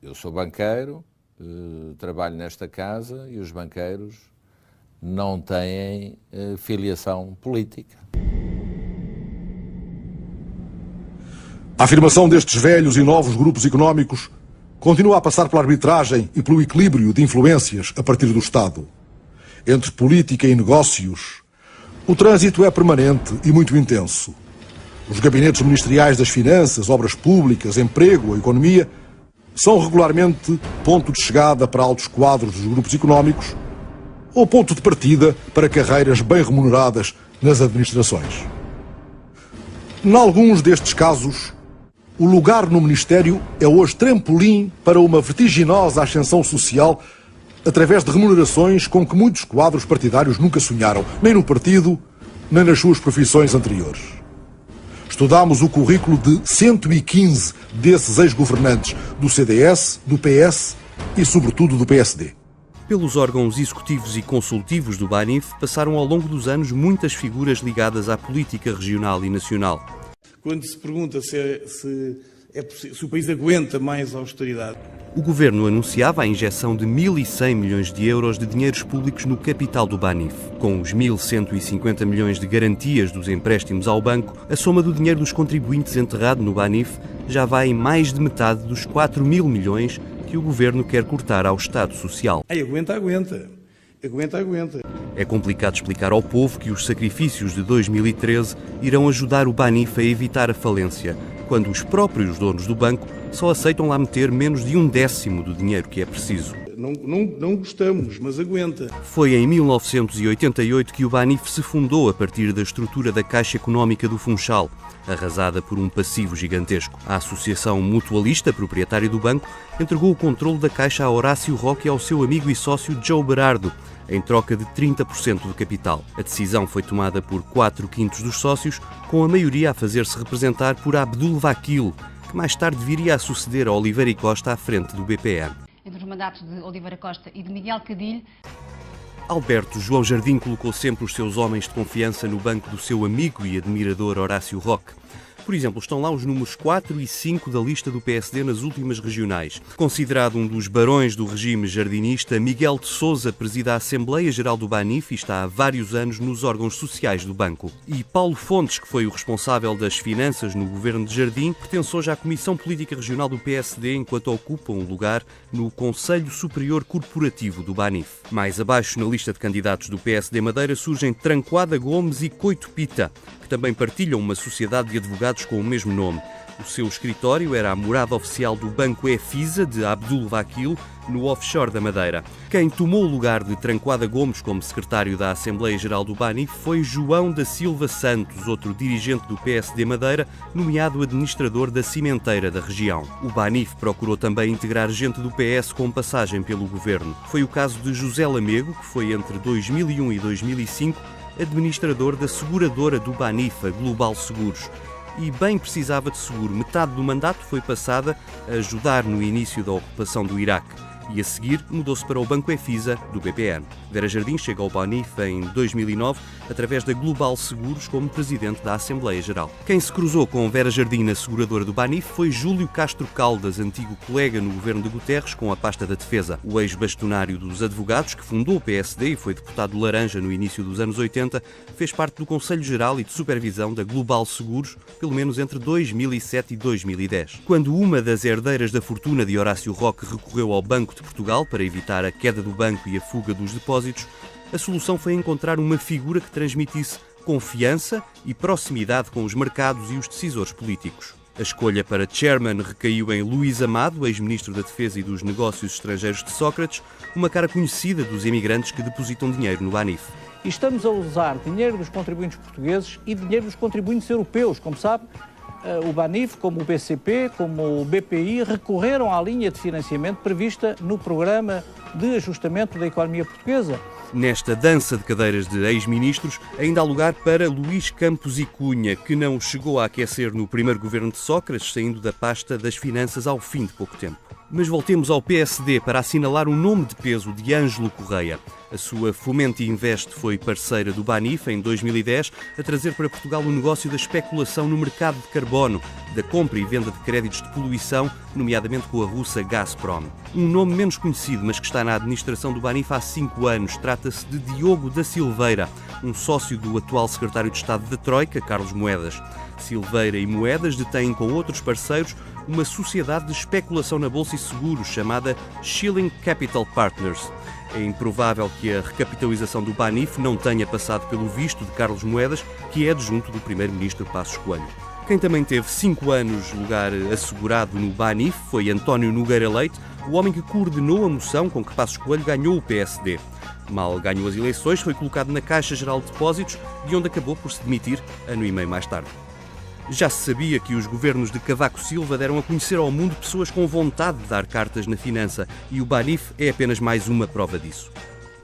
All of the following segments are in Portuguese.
Eu sou banqueiro, trabalho nesta casa e os banqueiros não têm filiação política. A afirmação destes velhos e novos grupos económicos continua a passar pela arbitragem e pelo equilíbrio de influências a partir do Estado. Entre política e negócios, o trânsito é permanente e muito intenso. Os gabinetes ministeriais das finanças, obras públicas, emprego ou economia são regularmente ponto de chegada para altos quadros dos grupos económicos ou ponto de partida para carreiras bem remuneradas nas administrações. Em alguns destes casos, o lugar no Ministério é hoje trampolim para uma vertiginosa ascensão social através de remunerações com que muitos quadros partidários nunca sonharam, nem no partido, nem nas suas profissões anteriores. Estudámos o currículo de 115 desses ex-governantes do CDS, do PS e, sobretudo, do PSD. Pelos órgãos executivos e consultivos do BANIF passaram ao longo dos anos muitas figuras ligadas à política regional e nacional. Quando se pergunta se o país aguenta mais austeridade. O governo anunciava a injeção de 1.100 milhões de euros de dinheiros públicos no capital do BANIF. Com os 1.150 milhões de garantias dos empréstimos ao banco, a soma do dinheiro dos contribuintes enterrado no BANIF já vai em mais de metade dos 4.000 milhões que o governo quer cortar ao Estado Social. Aguenta. É complicado explicar ao povo que os sacrifícios de 2013 irão ajudar o BANIF a evitar a falência, quando os próprios donos do banco só aceitam lá meter menos de 1/10 do dinheiro que é preciso. Não gostamos, mas aguenta. Foi em 1988 que o BANIF se fundou a partir da estrutura da Caixa Económica do Funchal, arrasada por um passivo gigantesco. A Associação Mutualista, proprietária do banco, entregou o controle da Caixa a Horácio Roque e ao seu amigo e sócio Joe Berardo, em troca de 30% do capital. A decisão foi tomada por 4/5 dos sócios, com a maioria a fazer-se representar por Abdul Vakil, que mais tarde viria a suceder a Oliveira e Costa à frente do BPN. Entre os mandatos de Oliveira Costa e de Miguel Cadilho, Alberto João Jardim colocou sempre os seus homens de confiança no banco do seu amigo e admirador Horácio Roque. Por exemplo, estão lá os números 4 e 5 da lista do PSD nas últimas regionais. Considerado um dos barões do regime jardinista, Miguel de Sousa presida a Assembleia Geral do BANIF e está há vários anos nos órgãos sociais do banco. E Paulo Fontes, que foi o responsável das finanças no governo de Jardim, pertence hoje à Comissão Política Regional do PSD, enquanto ocupa um lugar no Conselho Superior Corporativo do BANIF. Mais abaixo na lista de candidatos do PSD Madeira surgem Trancoada Gomes e Coito Pita, que também partilham uma sociedade de advogados com o mesmo nome. O seu escritório era a morada oficial do Banco EFISA, de Abdul Vakil, no offshore da Madeira. Quem tomou o lugar de Trancoada Gomes como secretário da Assembleia Geral do BANIF foi João da Silva Santos, outro dirigente do PSD Madeira, nomeado administrador da cimenteira da região. O BANIF procurou também integrar gente do PS com passagem pelo governo. Foi o caso de José Lamego, que foi entre 2001 e 2005 administrador da seguradora do BANIF, a Global Seguros. E bem precisava de seguro. Metade do mandato foi passada a ajudar no início da ocupação do Iraque. E a seguir mudou-se para o Banco EFISA do BPN. Vera Jardim chega ao BANIF em 2009 através da Global Seguros como presidente da Assembleia Geral. Quem se cruzou com Vera Jardim na seguradora do BANIF foi Júlio Castro Caldas, antigo colega no governo de Guterres com a pasta da Defesa. O ex-bastonário dos advogados, que fundou o PSD e foi deputado laranja no início dos anos 80, fez parte do Conselho Geral e de Supervisão da Global Seguros, pelo menos entre 2007 e 2010. Quando uma das herdeiras da fortuna de Horácio Roque recorreu ao Banco de Portugal para evitar a queda do banco e a fuga dos depósitos, a solução foi encontrar uma figura que transmitisse confiança e proximidade com os mercados e os decisores políticos. A escolha para chairman recaiu em Luís Amado, ex-ministro da Defesa e dos Negócios Estrangeiros de Sócrates, uma cara conhecida dos imigrantes que depositam dinheiro no BANIF. E estamos a usar dinheiro dos contribuintes portugueses e dinheiro dos contribuintes europeus. Como sabe, o BANIF, como o BCP, como o BPI, recorreram à linha de financiamento prevista no Programa de Ajustamento da Economia Portuguesa. Nesta dança de cadeiras de ex-ministros, ainda há lugar para Luís Campos e Cunha, que não chegou a aquecer no primeiro governo de Sócrates, saindo da pasta das finanças ao fim de pouco tempo. Mas voltemos ao PSD para assinalar um nome de peso de Ângelo Correia. A sua Fomento e Investe foi parceira do Banif em 2010 a trazer para Portugal o negócio da especulação no mercado de carbono, da compra e venda de créditos de poluição, nomeadamente com a russa Gazprom. Um nome menos conhecido, mas que está na administração do Banif há 5 anos. Trata-se de Diogo da Silveira, um sócio do atual secretário de Estado da Troika, Carlos Moedas. Silveira e Moedas detêm com outros parceiros uma sociedade de especulação na bolsa e seguros chamada Schilling Capital Partners. É improvável que a recapitalização do Banif não tenha passado pelo visto de Carlos Moedas, que é adjunto do primeiro-ministro Passos Coelho. Quem também teve 5 anos lugar assegurado no Banif foi António Nogueira Leite, o homem que coordenou a moção com que Passos Coelho ganhou o PSD. Mal ganhou as eleições, foi colocado na Caixa Geral de Depósitos, de onde acabou por se demitir ano e meio mais tarde. Já se sabia que os governos de Cavaco Silva deram a conhecer ao mundo pessoas com vontade de dar cartas na finança, e o Banif é apenas mais uma prova disso.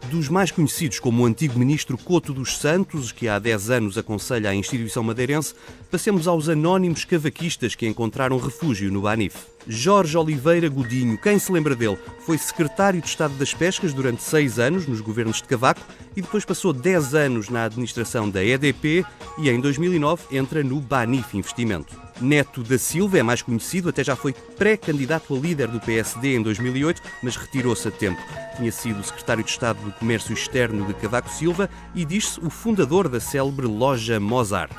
Dos mais conhecidos como o antigo ministro Couto dos Santos, que há 10 anos aconselha a instituição madeirense, passemos aos anónimos cavaquistas que encontraram refúgio no Banif. Jorge Oliveira Godinho, quem se lembra dele, foi secretário de Estado das Pescas durante 6 anos nos governos de Cavaco e depois passou 10 anos na administração da EDP e em 2009 entra no Banif Investimento. Neto da Silva é mais conhecido, até já foi pré-candidato a líder do PSD em 2008, mas retirou-se a tempo. Tinha sido secretário de Estado do Comércio Externo de Cavaco Silva e diz-se o fundador da célebre loja Mozart.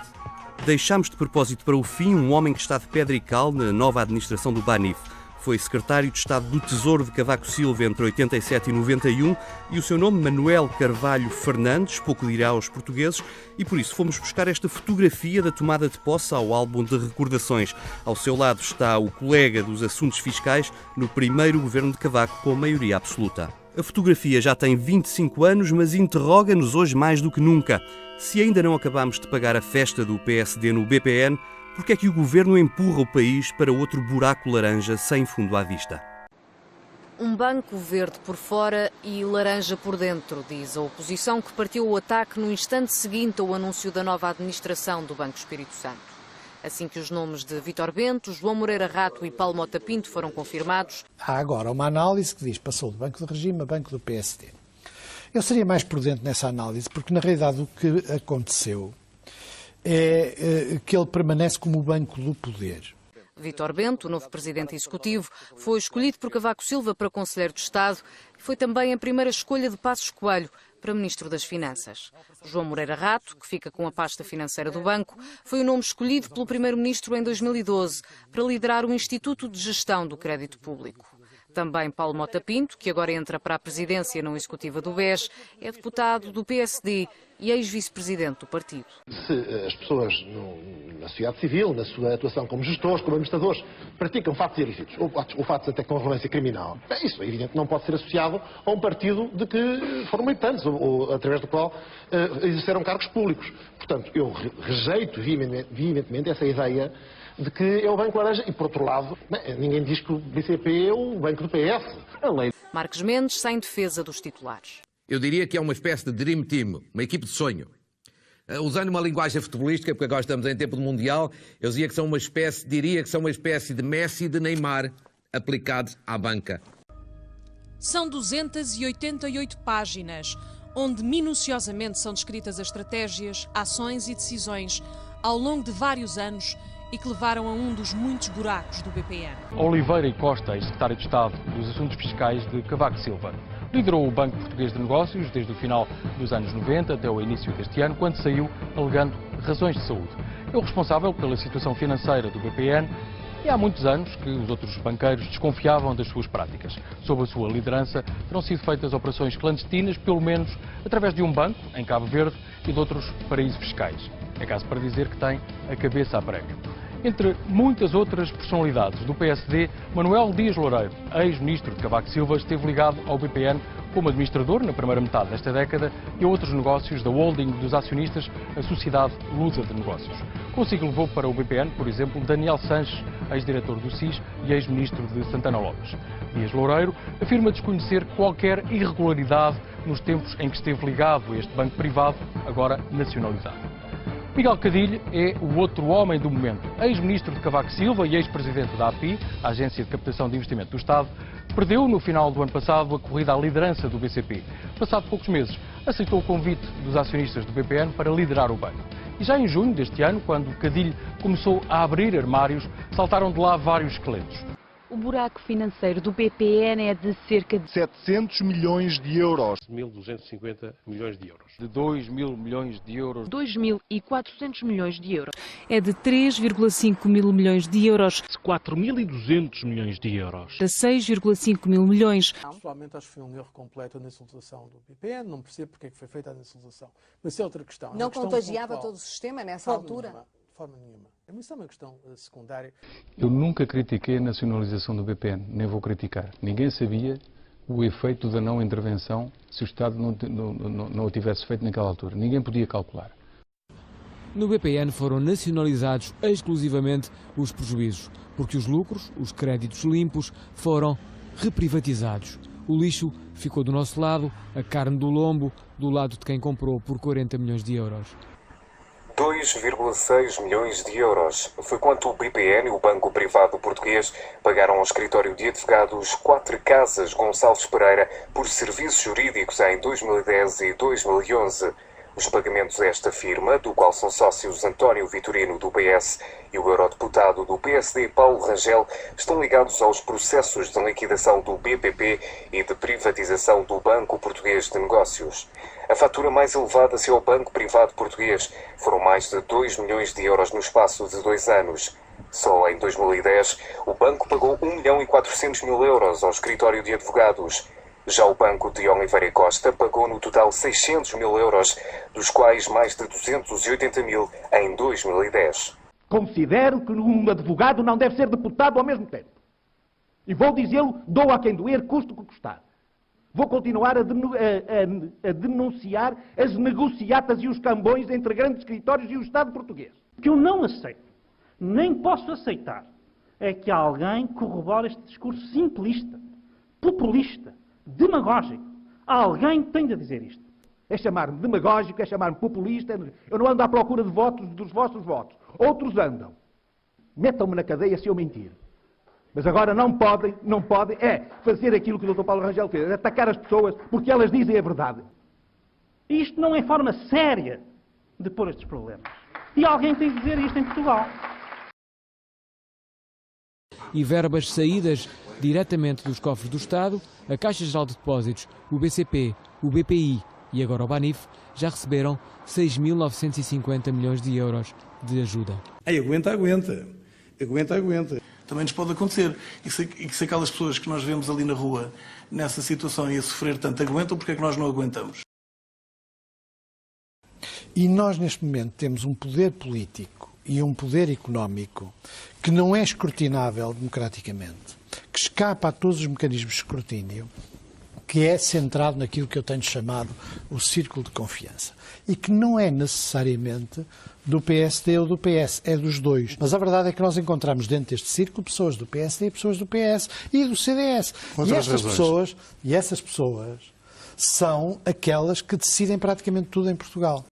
Deixámos de propósito para o fim um homem que está de pedra e cal na nova administração do Banif. Foi secretário de Estado do Tesouro de Cavaco Silva entre 87 e 91 e o seu nome, Manuel Carvalho Fernandes, pouco dirá aos portugueses, e por isso fomos buscar esta fotografia da tomada de posse ao álbum de recordações. Ao seu lado está o colega dos assuntos fiscais no primeiro governo de Cavaco com maioria absoluta. A fotografia já tem 25 anos, mas interroga-nos hoje mais do que nunca. Se ainda não acabámos de pagar a festa do PSD no BPN, por que é que o governo empurra o país para outro buraco laranja sem fundo à vista? Um banco verde por fora e laranja por dentro, diz a oposição, que partiu o ataque no instante seguinte ao anúncio da nova administração do Banco Espírito Santo. Assim que os nomes de Vítor Bento, João Moreira Rato e Paulo Mota Pinto foram confirmados. Há agora uma análise que diz que passou do Banco do Regime a Banco do PSD. Eu seria mais prudente nessa análise, porque na realidade o que aconteceu é que ele permanece como o banco do poder. Vítor Bento, o novo presidente executivo, foi escolhido por Cavaco Silva para Conselheiro de Estado e foi também a primeira escolha de Passos Coelho para Ministro das Finanças. João Moreira Rato, que fica com a pasta financeira do banco, foi o nome escolhido pelo Primeiro-Ministro em 2012 para liderar o Instituto de Gestão do Crédito Público. Também Paulo Mota Pinto, que agora entra para a presidência não executiva do BES, é deputado do PSD e ex-vice-presidente do partido. Se as pessoas na sociedade civil, na sua atuação como gestores, como administradores, praticam fatos ilícitos ou fatos até com relevância criminal, isso é evidente, não pode ser associado a um partido de que foram militantes ou através do qual exerceram cargos públicos. Portanto, eu rejeito veementemente essa ideia de que é o Banco Laranja e, por outro lado, ninguém diz que o BCP é o Banco do PS. Marcos Mendes sai em defesa dos titulares. Eu diria que é uma espécie de Dream Team, uma equipe de sonho. Usando uma linguagem futebolística, porque agora estamos em tempo de Mundial, eu diria que são uma espécie de Messi e de Neymar aplicados à banca. São 288 páginas, onde minuciosamente são descritas as estratégias, ações e decisões ao longo de vários anos e que levaram a um dos muitos buracos do BPN. Oliveira e Costa, ex-secretário de Estado dos Assuntos Fiscais de Cavaco Silva. Liderou o Banco Português de Negócios desde o final dos anos 90 até o início deste ano, quando saiu alegando razões de saúde. É o responsável pela situação financeira do BPN e há muitos anos que os outros banqueiros desconfiavam das suas práticas. Sob a sua liderança terão sido feitas operações clandestinas, pelo menos através de um banco em Cabo Verde e de outros paraísos fiscais. É caso para dizer que tem a cabeça à prega. Entre muitas outras personalidades do PSD, Manuel Dias Loureiro, ex-ministro de Cavaco Silva, esteve ligado ao BPN como administrador na primeira metade desta década e a outros negócios da holding dos acionistas, a Sociedade Lusa de Negócios. Consigo levou para o BPN, por exemplo, Daniel Sanches, ex-diretor do SIS e ex-ministro de Santana Lopes. Dias Loureiro afirma desconhecer qualquer irregularidade nos tempos em que esteve ligado a este banco privado, agora nacionalizado. Miguel Cadilho é o outro homem do momento. Ex-ministro de Cavaco Silva e ex-presidente da API, a Agência de Captação de Investimento do Estado, perdeu no final do ano passado a corrida à liderança do BCP. Passado poucos meses, aceitou o convite dos acionistas do BPN para liderar o banco. E já em junho deste ano, quando Cadilho começou a abrir armários, saltaram de lá vários esqueletos. O buraco financeiro do BPN é de cerca de 700 milhões de euros. 1.250 milhões de euros. De 2.000 milhões de euros. 2.400 milhões de euros. É de 3,5 mil milhões de euros. 4.200 milhões de euros. De 6,5 mil milhões. Pessoalmente acho que foi um erro completo a nacionalização do BPN, não percebo porque é que foi feita a nacionalização. Mas isso é outra questão. Não contagiava todo o sistema nessa altura? De forma nenhuma. Mas isso é uma questão secundária. Eu nunca critiquei a nacionalização do BPN, nem vou criticar. Ninguém sabia o efeito da não intervenção se o Estado não o tivesse feito naquela altura. Ninguém podia calcular. No BPN foram nacionalizados exclusivamente os prejuízos, porque os lucros, os créditos limpos, foram reprivatizados. O lixo ficou do nosso lado, a carne do lombo do lado de quem comprou por 40 milhões de euros. 2,6 milhões de euros. Foi quanto o BPN e o Banco Privado Português pagaram ao escritório de advogados 4 Casas Gonçalves Pereira por serviços jurídicos em 2010 e 2011. Os pagamentos desta firma, do qual são sócios António Vitorino, do PS, e o eurodeputado do PSD, Paulo Rangel, estão ligados aos processos de liquidação do BPP e de privatização do Banco Português de Negócios. A fatura mais elevada se ao Banco Privado Português foram mais de 2 milhões de euros no espaço de 2 anos. Só em 2010, o banco pagou 1.400.000 euros ao escritório de advogados. Já o Banco de Oliveira e Costa pagou no total 600.000 euros, dos quais mais de 280.000 em 2010. Considero que um advogado não deve ser deputado ao mesmo tempo. E vou dizê-lo, doa a quem doer, custe o que custar. Vou continuar a denunciar as negociatas e os cambões entre grandes escritórios e o Estado português. O que eu não aceito, nem posso aceitar, é que alguém corrobore este discurso simplista, populista, demagógico. Alguém tem de dizer isto. É chamar-me demagógico, é chamar-me populista. Eu não ando à procura de votos dos vossos votos. Outros andam. Metam-me na cadeia se eu mentir. Mas agora não podem fazer aquilo que o Dr. Paulo Rangel fez, atacar as pessoas porque elas dizem a verdade. Isto não é forma séria de pôr estes problemas. E alguém tem de dizer isto em Portugal. E verbas saídas diretamente dos cofres do Estado, a Caixa Geral de Depósitos, o BCP, o BPI e agora o BANIF já receberam 6.950 milhões de euros de ajuda. Aguenta. Também nos pode acontecer. E se aquelas pessoas que nós vemos ali na rua, nessa situação e a sofrer tanto, aguentam, porque é que nós não aguentamos? E nós, neste momento, temos um poder político e um poder económico que não é escrutinável democraticamente, que escapa a todos os mecanismos de escrutínio, que é centrado naquilo que eu tenho chamado o círculo de confiança. E que não é necessariamente do PSD ou do PS, é dos dois. Mas a verdade é que nós encontramos dentro deste círculo pessoas do PSD e pessoas do PS e do CDS. E essas pessoas são aquelas que decidem praticamente tudo em Portugal.